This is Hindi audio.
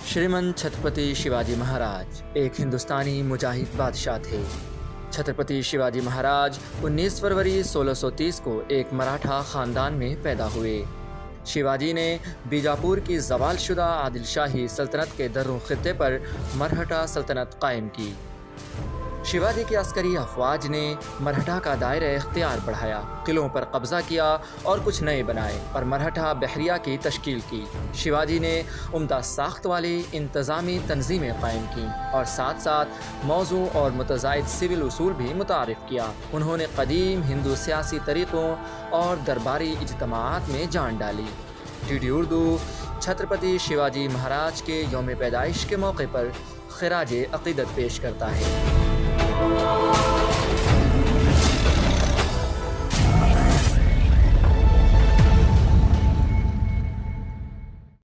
श्रीमंत छत्रपति शिवाजी महाराज एक हिंदुस्तानी मुजाहिद बादशाह थे। छत्रपति शिवाजी महाराज 19 फरवरी 1630 को एक मराठा ख़ानदान में पैदा हुए। शिवाजी ने बीजापुर की ज़वालशुदा आदिलशाही सल्तनत के दर्रुं खित्ते पर मरहटा सल्तनत कायम की। शिवाजी की अस्करी अफवाज ने मरहटा का दायरा इख्तियार बढ़ाया, किलों पर कब्जा किया और कुछ नए बनाए और मरहटा बहरिया की तश्कील की। शिवाजी ने उम्दा साख्त वाली इंतज़ामी तंजीमें कायम की और साथ साथ मौजू और मुतज़ायद सिविल उसूल भी मुतारिफ़ किया। उन्होंने कदीम हिंदू सियासी तरीक़ों और दरबारी इज्तमाआत में जान डाली। डीडी उर्दू छत्रपति शिवाजी महाराज के यौम पैदाइश के मौके पर खिराज अक़ीदत पेश करता है।